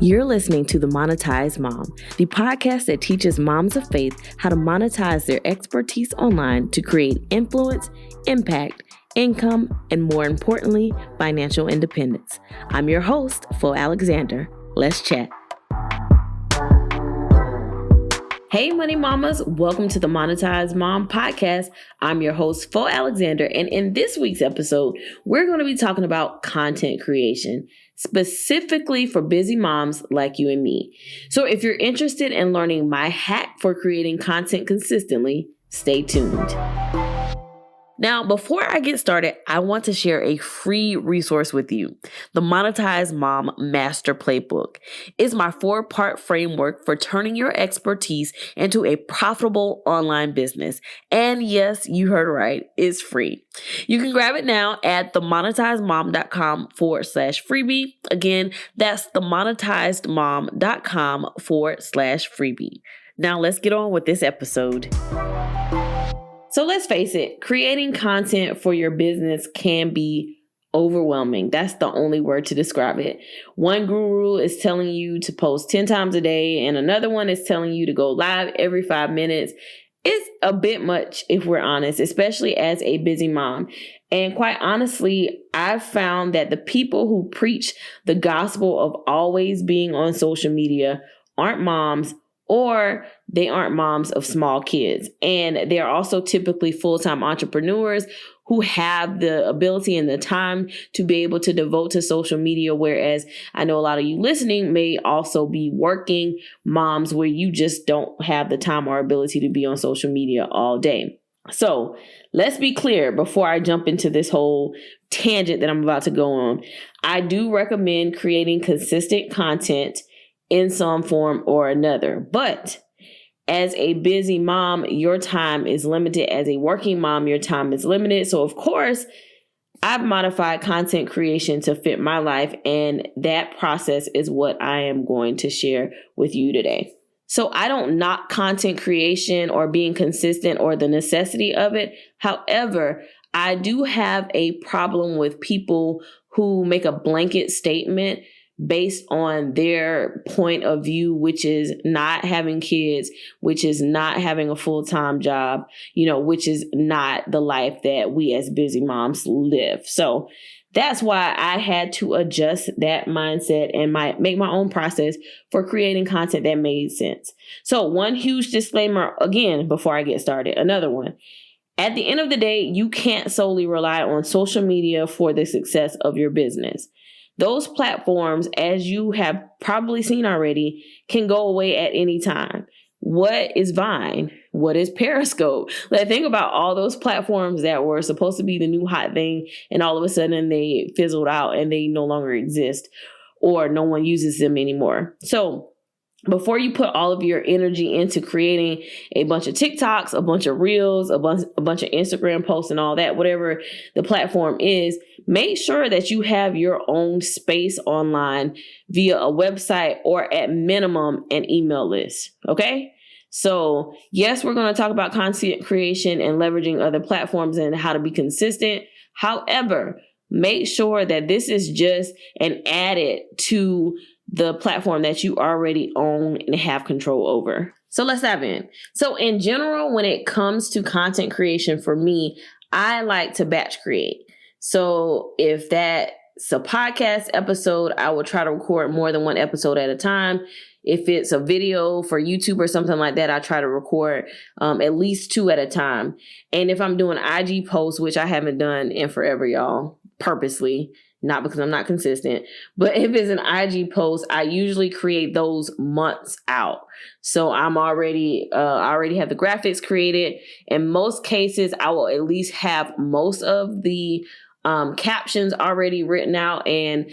You're listening to The Monetized Mom, the podcast that teaches moms of faith how to monetize their expertise online to create influence, impact, income, and more importantly, financial independence. I'm your host, Flo Alexander. Let's chat. Hey, Money Mamas. Welcome to the Monetized Mom podcast. I'm your host, Flo Alexander. And in this week's episode, we're going to be talking about content creation, specifically for busy moms like you and me. So if you're interested in learning my hack for creating content consistently, stay tuned. Now, before I get started, I want to share a free resource with you. The Monetized Mom Master Playbook is my 4-part framework for turning your expertise into a profitable online business. And yes, you heard right, it's free. You can grab it now at themonetizedmom.com/freebie. Again, that's themonetizedmom.com/freebie. Now let's get on with this episode. So let's face it, creating content for your business can be overwhelming. That's the only word to describe it. One guru is telling you to post 10 times a day, and another one is telling you to go live every 5 minutes. It's a bit much if we're honest, especially as a busy mom. And quite honestly, I've found that the people who preach the gospel of always being on social media aren't moms, or they aren't moms of small kids. And they're also typically full-time entrepreneurs who have the ability and the time to be able to devote to social media. Whereas I know a lot of you listening may also be working moms where you just don't have the time or ability to be on social media all day. So let's be clear before I jump into this whole tangent that I'm about to go on. I do recommend creating consistent content in some form or another. But as a busy mom, your time is limited. As a working mom, your time is limited. So of course, I've modified content creation to fit my life. And that process is what I am going to share with you today. So I don't knock content creation or being consistent or the necessity of it. However, I do have a problem with people who make a blanket statement based on their point of view, which is not having kids, which is not having a full-time job, which is not the life that we as busy moms live. So that's why I had to adjust that mindset and make my own process for creating content that made sense. So one huge disclaimer, again, before I get started, another one. At the end of the day, you can't solely rely on social media for the success of your business. Those platforms, as you have probably seen already, can go away at any time. What is Vine? What is Periscope? Think about all those platforms that were supposed to be the new hot thing, and all of a sudden they fizzled out and they no longer exist, or no one uses them anymore. So before you put all of your energy into creating a bunch of TikToks, a bunch of Reels, a bunch of Instagram posts and all that, whatever the platform is, make sure that you have your own space online via a website or at minimum an email list. Okay? So yes, we're going to talk about content creation and leveraging other platforms and how to be consistent. However, make sure that this is just an added to the platform that you already own and have control over. So let's dive in. So in general, when it comes to content creation for me, I like to batch create. So if that's a podcast episode, I will try to record more than one episode at a time. If it's a video for YouTube or something like that, I try to record at least 2 at a time. And if I'm doing IG posts, which I haven't done in forever, y'all, purposely, not because I'm not consistent, but if it's an IG post, I usually create those months out. So I already have the graphics created. In most cases, I will at least have most of the captions already written out and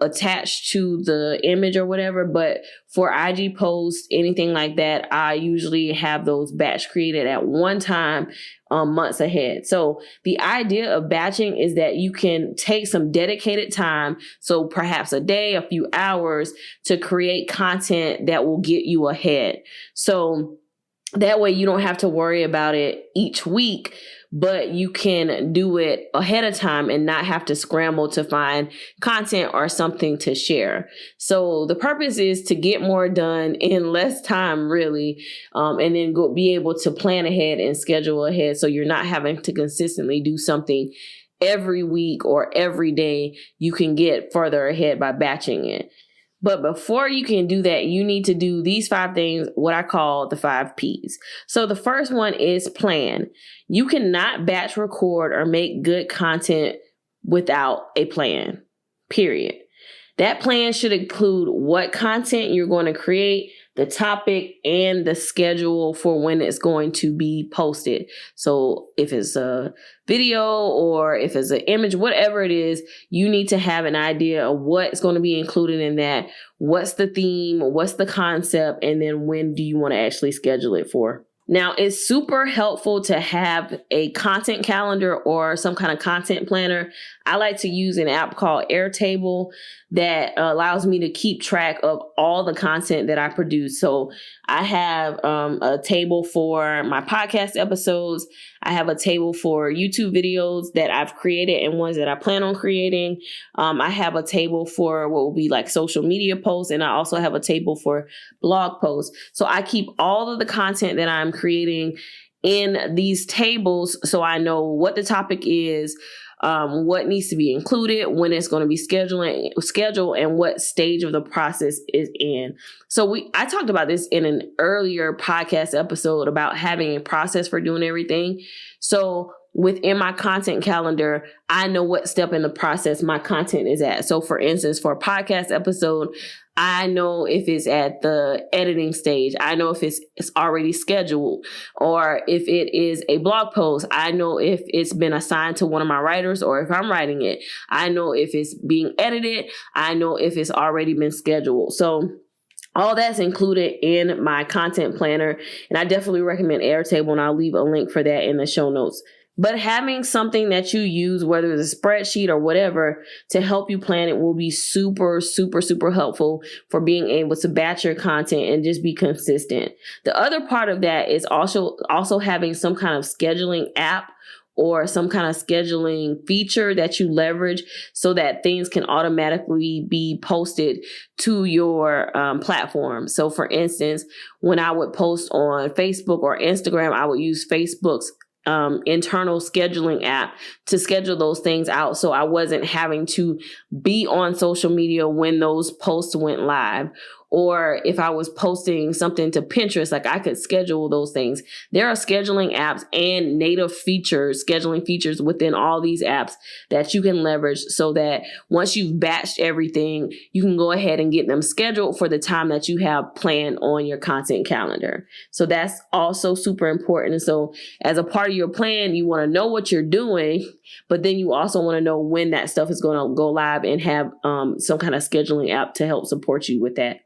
attached to the image or whatever. But for IG posts, anything like that, I usually have those batch created at one time months ahead. So the idea of batching is that you can take some dedicated time, so perhaps a day, a few hours, to create content that will get you ahead. So that way you don't have to worry about it each week, but you can do it ahead of time and not have to scramble to find content or something to share. So the purpose is to get more done in less time, really, and then be able to plan ahead and schedule ahead, so you're not having to consistently do something every week or every day. You can get further ahead by batching it. But before you can do that, you need to do these 5 things, what I call the 5 Ps. So the first one is plan. You cannot batch record or make good content without a plan, period. That plan should include what content you're going to create, the topic, and the schedule for when it's going to be posted. So if it's a video or if it's an image, whatever it is, you need to have an idea of what's going to be included in that. What's the theme? What's the concept? And then when do you want to actually schedule it for? Now, it's super helpful to have a content calendar or some kind of content planner. I like to use an app called Airtable that allows me to keep track of all the content that I produce. So I have a table for my podcast episodes. I have a table for YouTube videos that I've created and ones that I plan on creating. I have a table for what will be like social media posts, and I also have a table for blog posts. So I keep all of the content that I'm creating in these tables so I know what the topic is, what needs to be included, when it's going to be scheduled, and what stage of the process is in. So I talked about this in an earlier podcast episode about having a process for doing everything. So within my content calendar, I know what step in the process my content is at. So for instance, for a podcast episode, I know if it's at the editing stage. I know if it's already scheduled, or if it is a blog post, I know if it's been assigned to one of my writers or if I'm writing it. I know if it's being edited. I know if it's already been scheduled. So all that's included in my content planner, and I definitely recommend Airtable, and I'll leave a link for that in the show notes. But having something that you use, whether it's a spreadsheet or whatever, to help you plan it will be super, super, super helpful for being able to batch your content and just be consistent. The other part of that is also having some kind of scheduling app or some kind of scheduling feature that you leverage so that things can automatically be posted to your platform. So for instance, when I would post on Facebook or Instagram, I would use Facebook's internal scheduling app to schedule those things out. So I wasn't having to be on social media when those posts went live. Or if I was posting something to Pinterest, like I could schedule those things. There are scheduling apps and native scheduling features within all these apps that you can leverage so that once you've batched everything, you can go ahead and get them scheduled for the time that you have planned on your content calendar. So that's also super important. And so as a part of your plan, you want to know what you're doing, but then you also want to know when that stuff is going to go live and have some kind of scheduling app to help support you with that.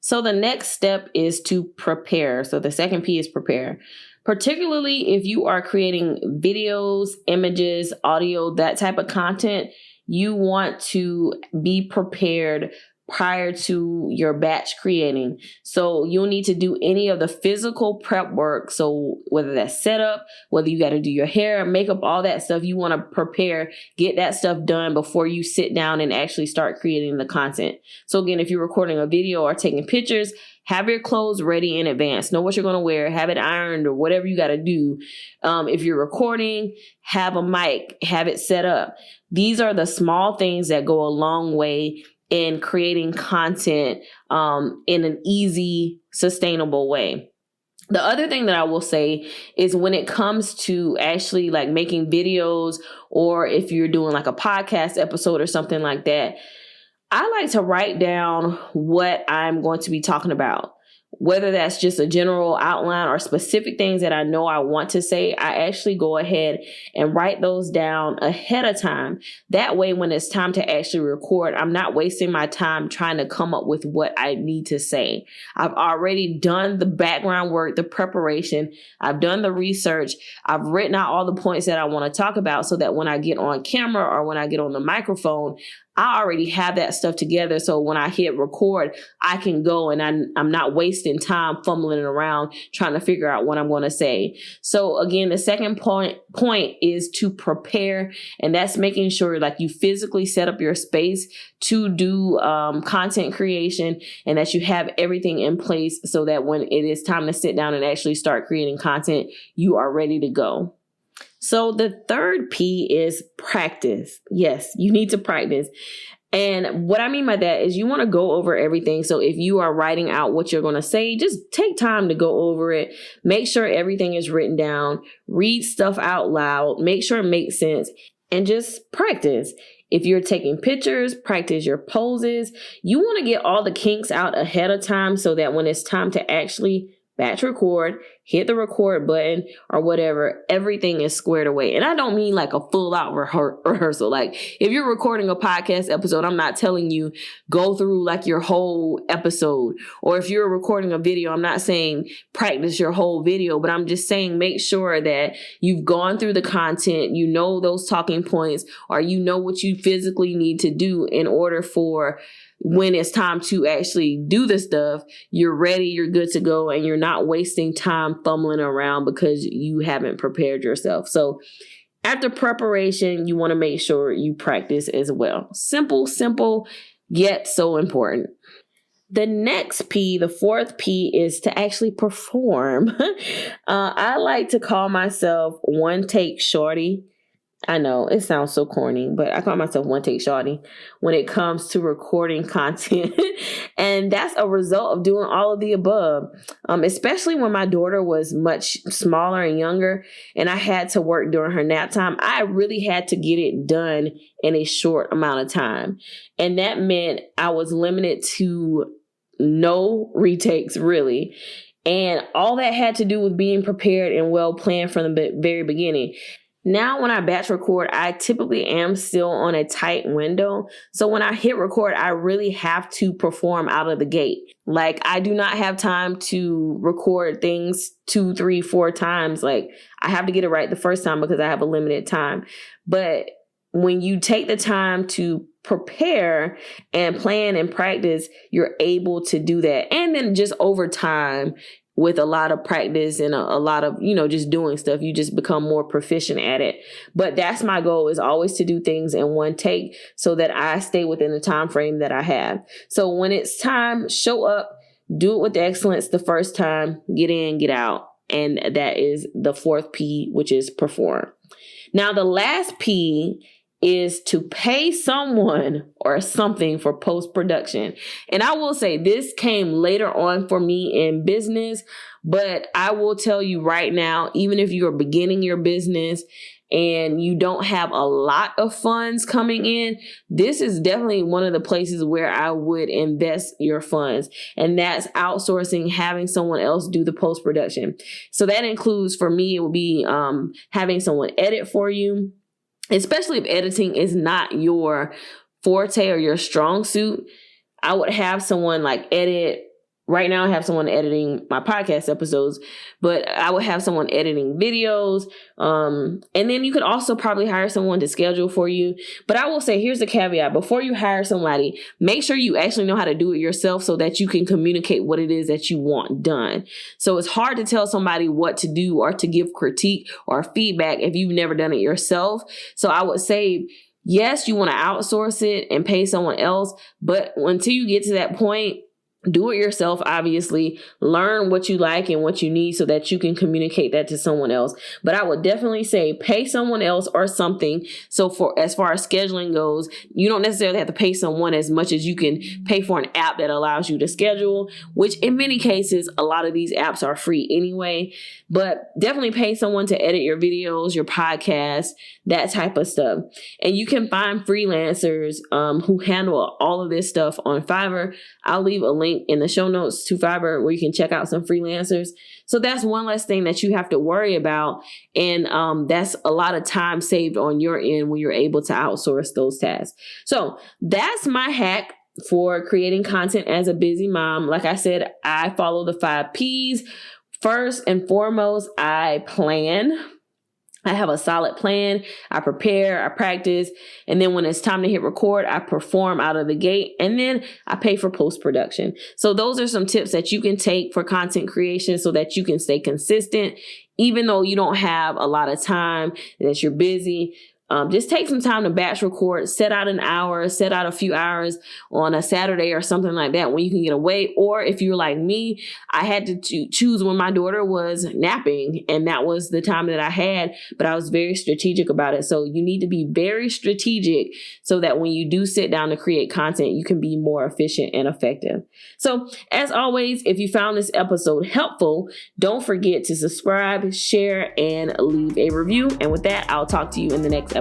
So the next step is to prepare. So the second P is prepare. Particularly if you are creating videos, images, audio, that type of content, you want to be prepared prior to your batch creating. So you'll need to do any of the physical prep work. So whether that's setup, whether you got to do your hair, makeup, all that stuff, you want to prepare, get that stuff done before you sit down and actually start creating the content. So again, if you're recording a video or taking pictures, have your clothes ready in advance. Know what you're going to wear, have it ironed or whatever you got to do. If you're recording, have a mic, have it set up. These are the small things that go a long way in creating content in an easy, sustainable way. The other thing that I will say is when it comes to actually like making videos, or if you're doing like a podcast episode or something like that, I like to write down what I'm going to be talking about. Whether that's just a general outline or specific things that I know I want to say, I actually go ahead and write those down ahead of time. That way, when it's time to actually record, I'm not wasting my time trying to come up with what I need to say. I've already done the background work, the preparation. I've done the research. I've written out all the points that I want to talk about so that when I get on camera or when I get on the microphone, I already have that stuff together. So when I hit record, I can go and I'm not wasting wasting time fumbling around trying to figure out what I'm going to say. So again, the second point is to prepare, and that's making sure like you physically set up your space to do content creation, and that you have everything in place so that when it is time to sit down and actually start creating content, you are ready to go. So the third P is practice. Yes, you need to practice. And what I mean by that is you want to go over everything. So if you are writing out what you're going to say, just take time to go over it. Make sure everything is written down. Read stuff out loud. Make sure it makes sense. And just practice. If you're taking pictures, practice your poses. You want to get all the kinks out ahead of time so that when it's time to actually batch record, hit the record button or whatever, everything is squared away. And I don't mean like a full out rehearsal. Like if you're recording a podcast episode, I'm not telling you go through like your whole episode. Or if you're recording a video, I'm not saying practice your whole video, but I'm just saying make sure that you've gone through the content, you know those talking points, or you know what you physically need to do in order for when it's time to actually do the stuff, you're ready, you're good to go, and you're not wasting time fumbling around because you haven't prepared yourself. So after preparation, you want to make sure you practice as well. Simple, yet so important. The next P, the fourth P, is to actually perform. I like to call myself one take shorty. I know it sounds so corny, but I call myself one take shorty when it comes to recording content. And that's a result of doing all of the above, especially when my daughter was much smaller and younger and I had to work during her nap time. I really had to get it done in a short amount of time. And that meant I was limited to no retakes, really. And all that had to do with being prepared and well planned from the very beginning. Now, when I batch record, I typically am still on a tight window. So when I hit record, I really have to perform out of the gate. Like I do not have time to record things 2, 3, 4 times. Like I have to get it right the first time because I have a limited time. But when you take the time to prepare and plan and practice, you're able to do that. And then just over time, with a lot of practice and a lot of, just doing stuff, you just become more proficient at it. But that's my goal, is always to do things in one take so that I stay within the time frame that I have. So when it's time, show up, do it with excellence the first time, get in, get out. And that is the fourth P, which is perform. Now, the last P is to pay someone or something for post-production. And I will say this came later on for me in business, but I will tell you right now, even if you are beginning your business and you don't have a lot of funds coming in, this is definitely one of the places where I would invest your funds. And that's outsourcing, having someone else do the post-production. So that includes, for me, it would be having someone edit for you. Especially if editing is not your forte or your strong suit, I would have someone like edit. Right now, I have someone editing my podcast episodes, but I would have someone editing videos. And then you could also probably hire someone to schedule for you. But I will say, here's the caveat. Before you hire somebody, make sure you actually know how to do it yourself so that you can communicate what it is that you want done. So it's hard to tell somebody what to do or to give critique or feedback if you've never done it yourself. So I would say, yes, you want to outsource it and pay someone else. But until you get to that point, do it yourself, obviously. Learn what you like and what you need so that you can communicate that to someone else. But I would definitely say pay someone else or something. So for as far as scheduling goes, you don't necessarily have to pay someone as much as you can pay for an app that allows you to schedule, which in many cases, a lot of these apps are free anyway. But definitely pay someone to edit your videos, your podcasts, that type of stuff. And you can find freelancers who handle all of this stuff on Fiverr. I'll leave a link in the show notes to Fiverr where you can check out some freelancers. So that's one less thing that you have to worry about. And that's a lot of time saved on your end when you're able to outsource those tasks. So that's my hack for creating content as a busy mom. Like I said, I follow the 5 Ps. First and foremost, I plan. I have a solid plan. I prepare, I practice, and then when it's time to hit record, I perform out of the gate, and then I pay for post-production. So those are some tips that you can take for content creation so that you can stay consistent, even though you don't have a lot of time, that you're busy. Just take some time to batch record, set out an hour, set out a few hours on a Saturday or something like that when you can get away. Or if you're like me, I had to choose when my daughter was napping, and that was the time that I had, but I was very strategic about it. So you need to be very strategic so that when you do sit down to create content, you can be more efficient and effective. So as always, if you found this episode helpful, don't forget to subscribe, share, and leave a review. And with that, I'll talk to you in the next episode.